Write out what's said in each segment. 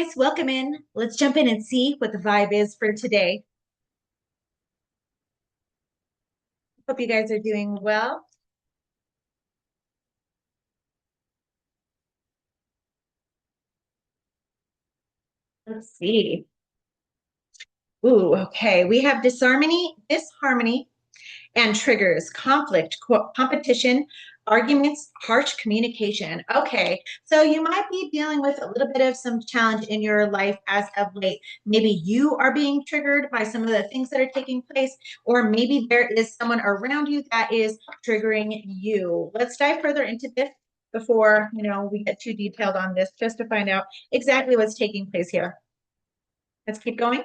guys, welcome in. Let's jump in and see what the vibe is for today. Hope you guys are doing well. Let's see. Ooh, okay. We have disharmony, and triggers, conflict, competition, arguments, harsh communication. Okay, so you might be dealing with a little bit of some challenge in your life as of late. Maybe you are being triggered by some of the things that are taking place, or maybe there is someone around you that is triggering you. Let's dive further into this before we get too detailed on this, just to find out exactly what's taking place here. Let's keep going.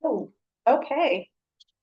Oh, okay.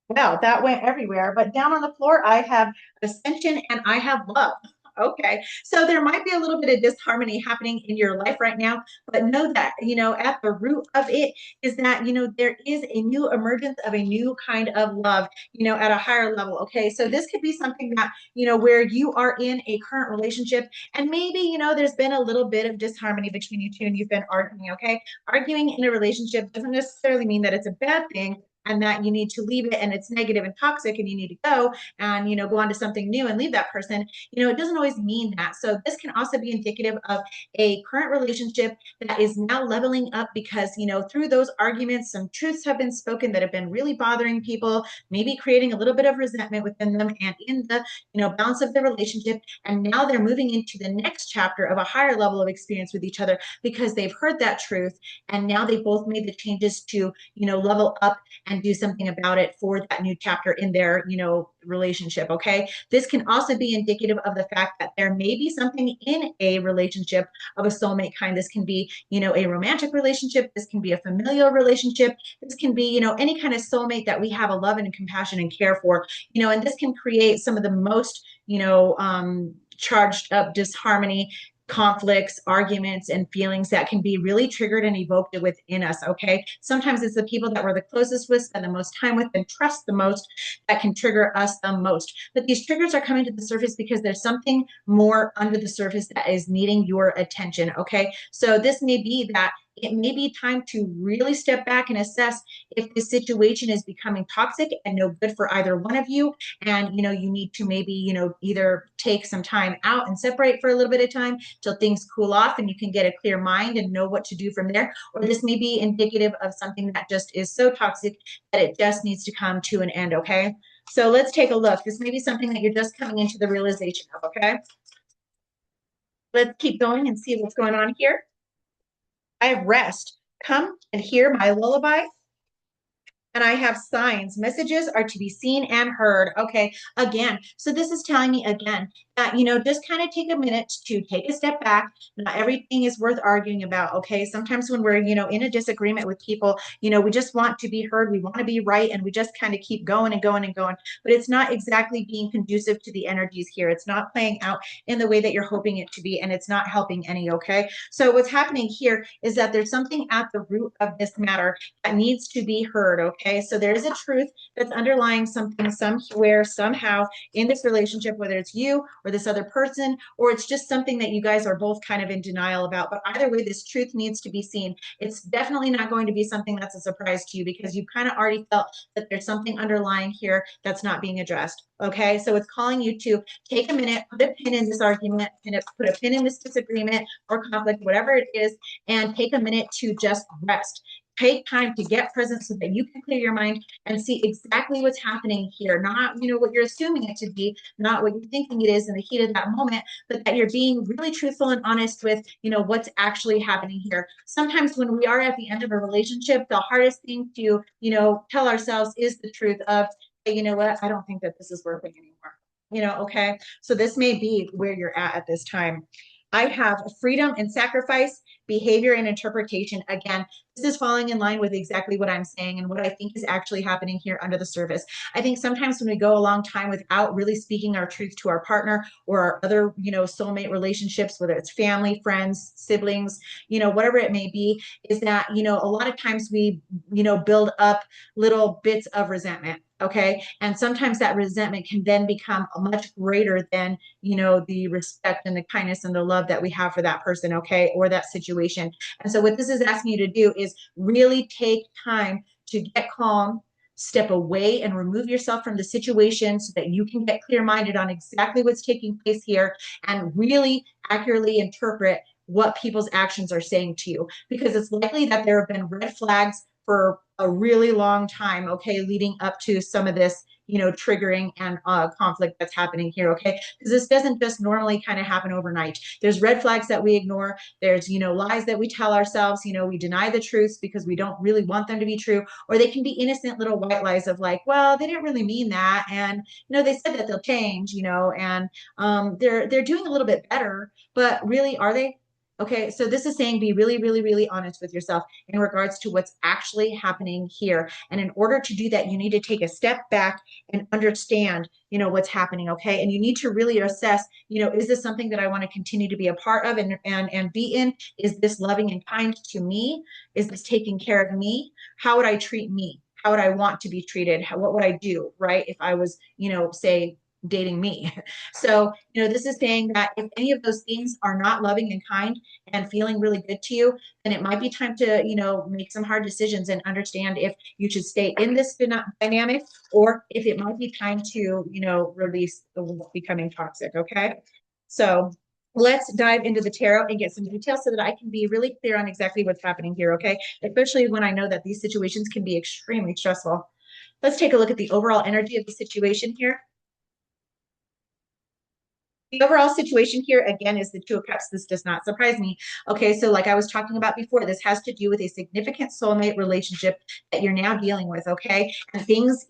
Wow, that went everywhere. But down on the floor, I have ascension and I have love. Okay. So there might be a little bit of disharmony happening in your life right now, but know that, at the root of it is that, there is a new emergence of a new kind of love, at a higher level. Okay. So this could be something that, where you are in a current relationship and maybe, there's been a little bit of disharmony between you two and you've been arguing. Okay. Arguing in a relationship doesn't necessarily mean that it's a bad thing and that you need to leave it and it's negative and toxic and you need to go and go on to something new and leave that person. It doesn't always mean that. So this can also be indicative of a current relationship that is now leveling up because through those arguments some truths have been spoken that have been really bothering people, maybe creating a little bit of resentment within them and in the balance of the relationship. And now they're moving into the next chapter of a higher level of experience with each other because they've heard that truth and now they both made the changes to level up and do something about it for that new chapter in their relationship. Okay, this can also be indicative of the fact that there may be something in a relationship of a soulmate kind. This can be a romantic relationship, this can be a familial relationship, this can be any kind of soulmate that we have a love and compassion and care for, and this can create some of the most charged up disharmony, conflicts, arguments, and feelings that can be really triggered and evoked within us. Okay. Sometimes it's the people that we're the closest with, spend the most time with, and trust the most that can trigger us the most. But these triggers are coming to the surface because there's something more under the surface that is needing your attention. Okay. So this may be that it may be time to really step back and assess if this situation is becoming toxic and no good for either one of you. And, you need to maybe, either take some time out and separate for a little bit of time till things cool off and you can get a clear mind and know what to do from there. Or this may be indicative of something that just is so toxic that it just needs to come to an end. Okay. So let's take a look. This may be something that you're just coming into the realization of. Okay. Let's keep going and see what's going on here. I have rest. Come and hear my lullaby. And I have signs. Messages are to be seen and heard. Okay, again. So this is telling me again that, just kind of take a minute to take a step back. Not everything is worth arguing about. Okay, sometimes when we're, in a disagreement with people, we just want to be heard. We want to be right. And we just kind of keep going and going and going. But it's not exactly being conducive to the energies here. It's not playing out in the way that you're hoping it to be. And it's not helping any. Okay, so what's happening here is that there's something at the root of this matter that needs to be heard. Okay, so there is a truth that's underlying something somewhere, somehow in this relationship, whether it's you or this other person, or it's just something that you guys are both kind of in denial about. But either way, this truth needs to be seen. It's definitely not going to be something that's a surprise to you because you kind of already felt that there's something underlying here that's not being addressed. Okay, so it's calling you to take a minute, put a pin in this argument, and put a pin in this disagreement or conflict, whatever it is, and take a minute to just rest. Take time to get present so that you can clear your mind and see exactly what's happening here. Not, what you're assuming it to be, not what you're thinking it is in the heat of that moment, but that you're being really truthful and honest with, what's actually happening here. Sometimes when we are at the end of a relationship, the hardest thing to, tell ourselves is the truth of, hey, you know what, I don't think that this is working anymore. Okay. So this may be where you're at this time. I have freedom and sacrifice, behavior and interpretation. Again, this is falling in line with exactly what I'm saying and what I think is actually happening here under the surface. I think sometimes when we go a long time without really speaking our truth to our partner or our other, soulmate relationships, whether it's family, friends, siblings, whatever it may be, is that, a lot of times we, build up little bits of resentment. Okay. And sometimes that resentment can then become much greater than, the respect and the kindness and the love that we have for that person. Okay. Or that situation. And so what this is asking you to do is really take time to get calm, step away and remove yourself from the situation so that you can get clear minded on exactly what's taking place here and really accurately interpret what people's actions are saying to you, because it's likely that there have been red flags for a really long time, okay, leading up to some of this, triggering and conflict that's happening here, okay? Because this doesn't just normally kind of happen overnight. There's red flags that we ignore. There's, lies that we tell ourselves, we deny the truths because we don't really want them to be true, or they can be innocent little white lies of like, well, they didn't really mean that. And, they said that they'll change, and they're doing a little bit better, but really, are they? Okay, so this is saying be really, really, really honest with yourself in regards to what's actually happening here. And in order to do that, you need to take a step back and understand, what's happening. Okay. And you need to really assess, is this something that I want to continue to be a part of and be in? Is this loving and kind to me? Is this taking care of me? How would I treat me? How would I want to be treated? What would I do, right? If I was, say, dating me. So, this is saying that if any of those things are not loving and kind and feeling really good to you, then it might be time to, make some hard decisions and understand if you should stay in this dynamic or if it might be time to, release what's becoming toxic. Okay. So let's dive into the tarot and get some details so that I can be really clear on exactly what's happening here. Okay. Especially when I know that these situations can be extremely stressful. Let's take a look at the overall energy of the situation here. The overall situation here again is the Two of Cups. This does not surprise me. Okay, so like I was talking about before, this has to do with a significant soulmate relationship that you're now dealing with. Okay, and things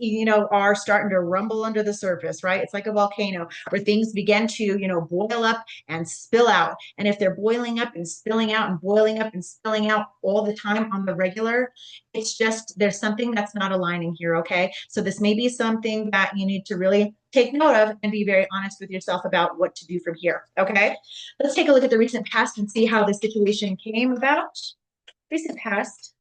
are starting to rumble under the surface, right? It's like a volcano where things begin to boil up and spill out. And if they're boiling up and spilling out and boiling up and spilling out all the time on the regular, it's just there's something that's not aligning here. Okay, so this may be something that you need to really take note of and be very honest with yourself about what to do from here. Okay, let's take a look at the recent past and see how the situation came about. Recent past.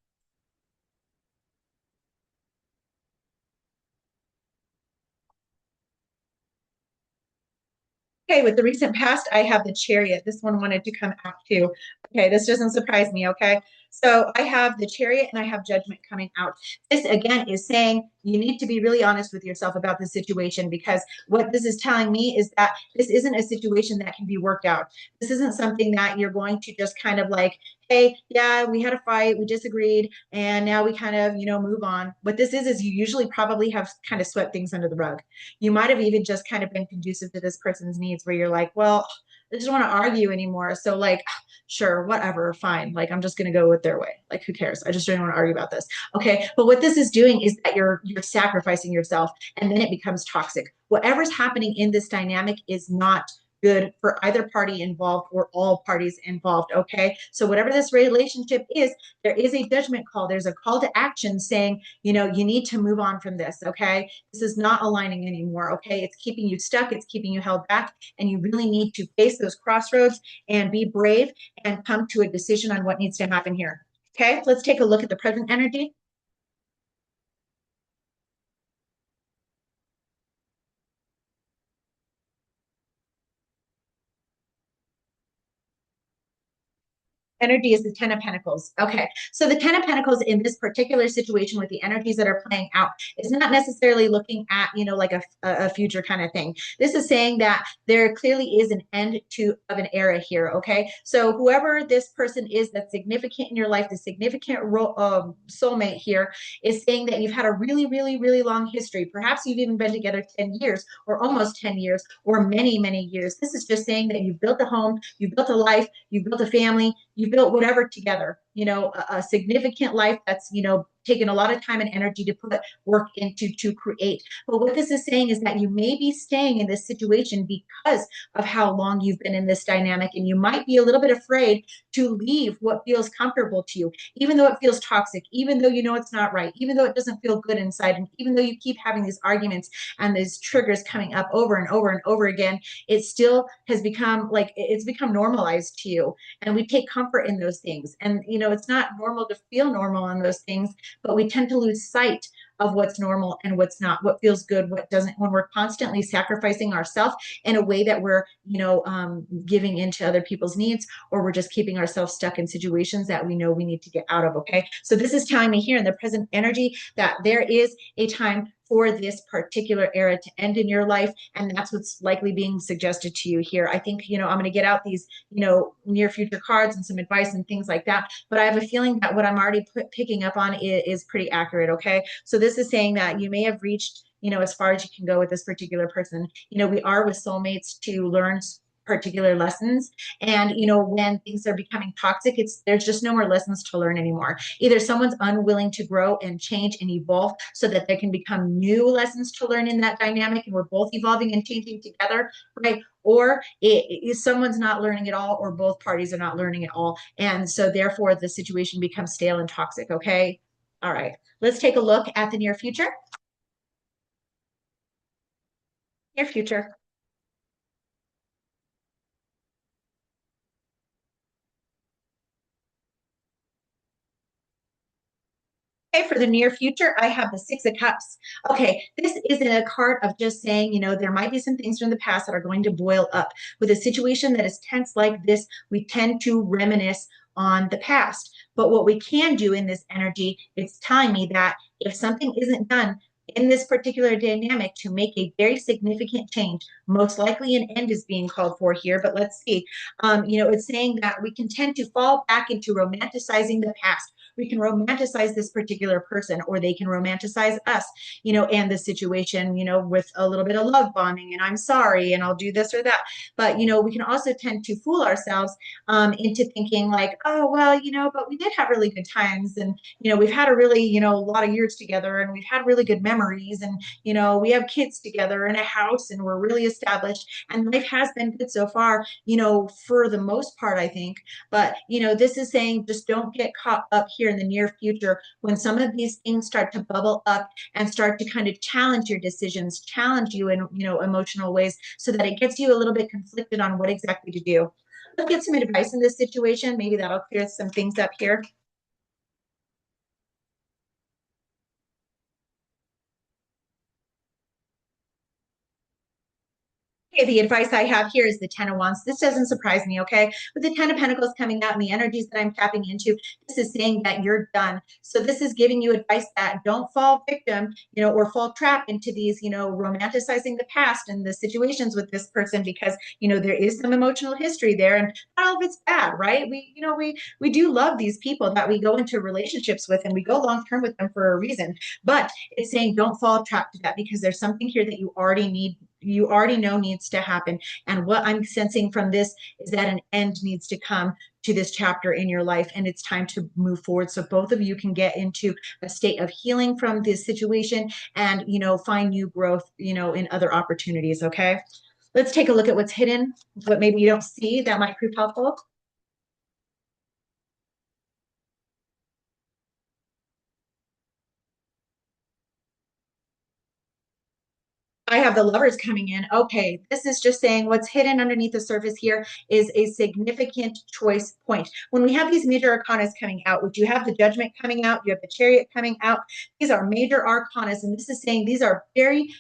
Okay, with the recent past, I have the Chariot. This one wanted to come out too. Okay, this doesn't surprise me. Okay, so I have the Chariot and I have Judgment coming out. This again is saying you need to be really honest with yourself about the situation, because what this is telling me is that this isn't a situation that can be worked out. This isn't something that you're going to just kind of like, hey, yeah, we had a fight, we disagreed, and now we kind of, move on. What this is you usually probably have kind of swept things under the rug. You might have even just kind of been conducive to this person's needs where you're like, well, I just want to argue anymore. So like, sure, whatever, fine. Like, I'm just going to go with their way. Like, who cares? I just don't want to argue about this. Okay. But what this is doing is that you're sacrificing yourself, and then it becomes toxic. Whatever's happening in this dynamic is not good for either party involved or all parties involved. Okay. So whatever this relationship is, there is a judgment call. There's a call to action saying, you need to move on from this. Okay. This is not aligning anymore. Okay. It's keeping you stuck. It's keeping you held back. And you really need to face those crossroads and be brave and come to a decision on what needs to happen here. Okay. Let's take a look at the present energy. Energy is the Ten of Pentacles. Okay. So the Ten of Pentacles in this particular situation with the energies that are playing out is not necessarily looking at, like a future kind of thing. This is saying that there clearly is an end to of an era here. Okay. So whoever this person is that's significant in your life, the significant soulmate here, is saying that you've had a really, really, really long history. Perhaps you've even been together 10 years or almost 10 years or many, many years. This is just saying that you've built a home, you've built a life, you've built a family, you've built whatever together. a significant life that's, taken a lot of time and energy to put work into to create. But what this is saying is that you may be staying in this situation because of how long you've been in this dynamic, and you might be a little bit afraid to leave what feels comfortable to you, even though it feels toxic, even though you know it's not right, even though it doesn't feel good inside, and even though you keep having these arguments and these triggers coming up over and over and over again. It still has become like it's become normalized to you, and we take comfort in those things. And it's not normal to feel normal in those things, but we tend to lose sight of what's normal and what's not, what feels good, what doesn't, when we're constantly sacrificing ourselves in a way that we're, giving into other people's needs, or we're just keeping ourselves stuck in situations that we know we need to get out of. Okay. So this is telling me here in the present energy that there is a time for this particular era to end in your life. And that's what's likely being suggested to you here. I think, I'm going to get out these, near future cards and some advice and things like that. But I have a feeling that what I'm already picking up on is pretty accurate. Okay. So this is saying that you may have reached, as far as you can go with this particular person. We are with soulmates to learn particular lessons. And when things are becoming toxic, there's just no more lessons to learn anymore. Either someone's unwilling to grow and change and evolve so that there can become new lessons to learn in that dynamic, and we're both evolving and changing together, right? Or someone's not learning at all, or both parties are not learning at all, and so therefore the situation becomes stale and toxic. Okay. All right, let's take a look at the near future. Near future. Okay, for the near future, I have the Six of Cups. Okay, this isn't a card of just saying, there might be some things from the past that are going to boil up. With a situation that is tense like this, we tend to reminisce on the past. But what we can do in this energy, it's telling me that if something isn't done in this particular dynamic to make a very significant change, most likely an end is being called for here. But let's see. It's saying that we can tend to fall back into romanticizing the past. We can romanticize this particular person, or they can romanticize us, and the situation, with a little bit of love bombing and I'm sorry and I'll do this or that. But we can also tend to fool ourselves into thinking like, oh well, but we did have really good times, and we've had a really, a lot of years together, and we've had really good memories, and we have kids together and a house, and we're really established, and life has been good so far, for the most part, I think. But this is saying just don't get caught up here in the near future when some of these things start to bubble up and start to kind of challenge your decisions, challenge you in emotional ways, so that it gets you a little bit conflicted on what exactly to do. Let's get some advice in this situation. Maybe that'll clear some things up here. Okay, the advice I have here is the Ten of Wands. This doesn't surprise me, okay? With the Ten of Pentacles coming out and the energies that I'm tapping into, this is saying that you're done. So this is giving you advice that don't fall victim, or fall trap into these, romanticizing the past and the situations with this person, because, there is some emotional history there, and not all of it's bad, right? We do love these people that we go into relationships with, and we go long term with them for a reason. But it's saying don't fall trap to that, because there's something here that you already know needs to happen. And what I'm sensing from this is that an end needs to come to this chapter in your life, and it's time to move forward so both of you can get into a state of healing from this situation, and find new growth in other opportunities. Okay, let's take a look at what's hidden, what maybe you don't see that might prove helpful. I have the lovers coming in. Okay, this is just saying what's hidden underneath the surface here is a significant choice point. When we have these major arcanas coming out, which you have the judgment coming out, you have the chariot coming out, these are major arcanas, and this is saying these are very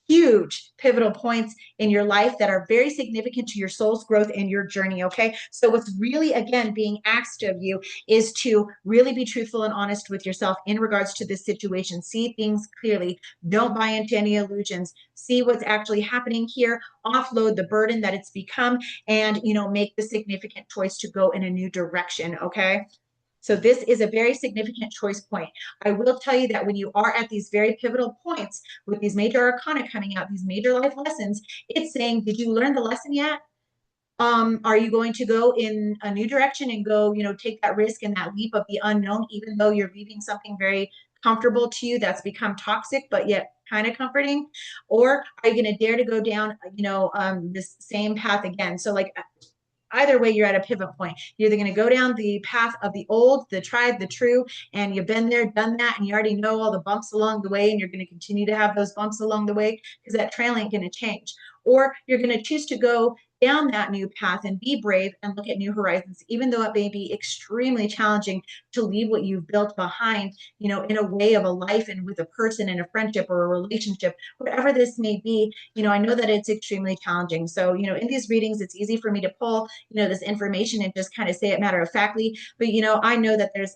huge pivotal points in your life that are very significant to your soul's growth and your journey. Okay, so what's really again being asked of you is to really be truthful and honest with yourself in regards to this situation. See things clearly, don't buy into any illusions, see what's actually happening here, offload the burden that it's become, and make the significant choice to go in a new direction. Okay, so this is a very significant choice point. I will tell you that when you are at these very pivotal points with these major arcana coming out, these major life lessons, it's saying, did you learn the lesson yet? Are you going to go in a new direction and go, take that risk and that leap of the unknown, even though you're leaving something very comfortable to you that's become toxic, but yet kind of comforting? Or are you going to dare to go down, this same path again? So like either way, you're at a pivot point. You're either going to go down the path of the old, the tried, the true, and you've been there, done that, and you already know all the bumps along the way, and you're going to continue to have those bumps along the way because that trail ain't going to change. Or you're going to choose to go down that new path and be brave and look at new horizons, even though it may be extremely challenging to leave what you've built behind, in a way of a life and with a person and a friendship or a relationship, whatever this may be. I know that it's extremely challenging. So, in these readings, it's easy for me to pull, this information and just kind of say it matter of factly. But, I know that there's,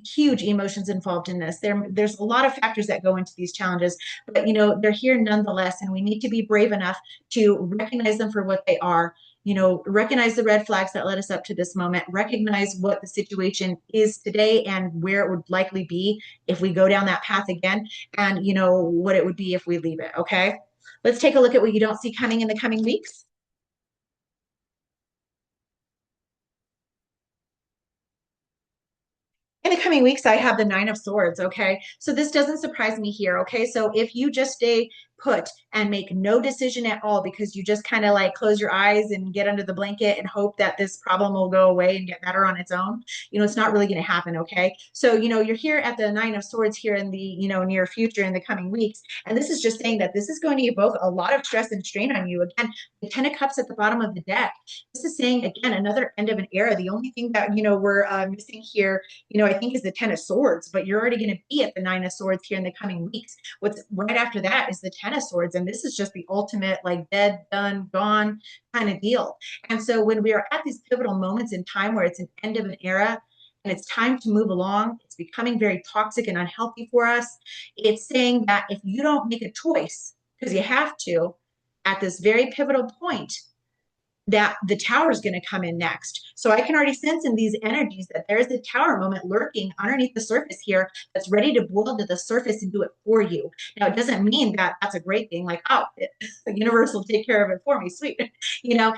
huge emotions involved in this. There's a lot of factors that go into these challenges, but, they're here nonetheless. And we need to be brave enough to recognize them for what they are. Recognize the red flags that led us up to this moment, recognize what the situation is today and where it would likely be if we go down that path again, and what it would be if we leave it. Okay, let's take a look at what you don't see coming in the coming weeks. In the coming weeks, I have the Nine of Swords. Okay. So this doesn't surprise me here. Okay. So if you just stay put and make no decision at all because you just kind of like close your eyes and get under the blanket and hope that this problem will go away and get better on its own, it's not really going to happen. Okay. So, you're here at the Nine of Swords here in the, near future in the coming weeks. And this is just saying that this is going to evoke a lot of stress and strain on you. Again, the Ten of Cups at the bottom of the deck. This is saying, again, another end of an era. The only thing that, we're missing here, I think is the Ten of Swords, but you're already going to be at the Nine of Swords here in the coming weeks. What's right after that is the Ten of Swords. And this is just the ultimate, like, dead, done, gone kind of deal. And so when we are at these pivotal moments in time where it's an end of an era and it's time to move along, it's becoming very toxic and unhealthy for us. It's saying that if you don't make a choice, because you have to, at this very pivotal point, that the tower is going to come in next. So I can already sense in these energies that there's a tower moment lurking underneath the surface here that's ready to boil to the surface and do it for you. Now, it doesn't mean that that's a great thing, like, oh, the universe will take care of it for me. Sweet. No,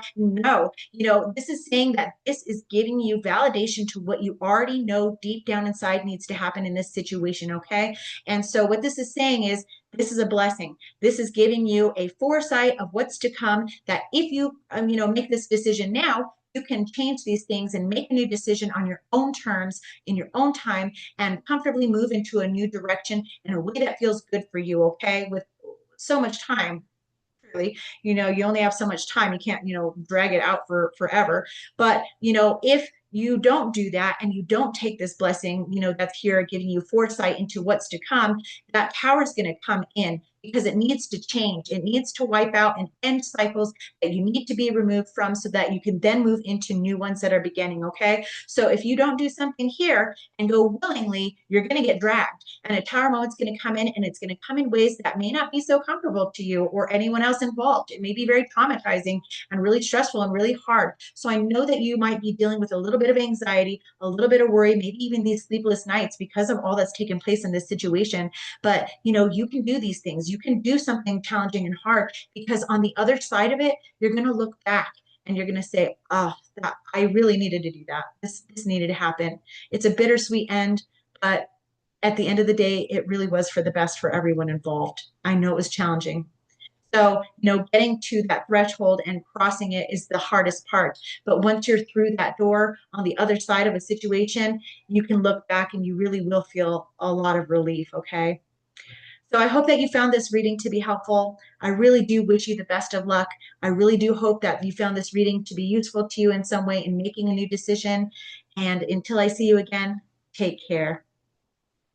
this is saying that this is giving you validation to what you already know deep down inside needs to happen in this situation. Okay. And so what this is saying is, this is a blessing. This is giving you a foresight of what's to come, that if you, make this decision now, you can change these things and make a new decision on your own terms, in your own time, and comfortably move into a new direction in a way that feels good for you, okay? With so much time, really, you only have so much time. You can't, drag it out for forever. But, if you don't do that and you don't take this blessing, that's here giving you foresight into what's to come, that power is going to come in because it needs to change. It needs to wipe out and end cycles that you need to be removed from so that you can then move into new ones that are beginning. Okay. So if you don't do something here and go willingly, you're going to get dragged. And a tower moment's going to come in, and it's going to come in ways that may not be so comfortable to you or anyone else involved. It may be very traumatizing and really stressful and really hard. So I know that you might be dealing with a little bit of anxiety, a little bit of worry, maybe even these sleepless nights because of all that's taken place in this situation. But, you can do these things. You can do something challenging and hard, because on the other side of it, you're going to look back and you're going to say, oh, that I really needed to do that. This needed to happen. It's a bittersweet end, but at the end of the day, it really was for the best for everyone involved. I know it was challenging. So, getting to that threshold and crossing it is the hardest part. But once you're through that door on the other side of a situation, you can look back and you really will feel a lot of relief. Okay. So I hope that you found this reading to be helpful. I really do wish you the best of luck. I really do hope that you found this reading to be useful to you in some way in making a new decision. And until I see you again, take care.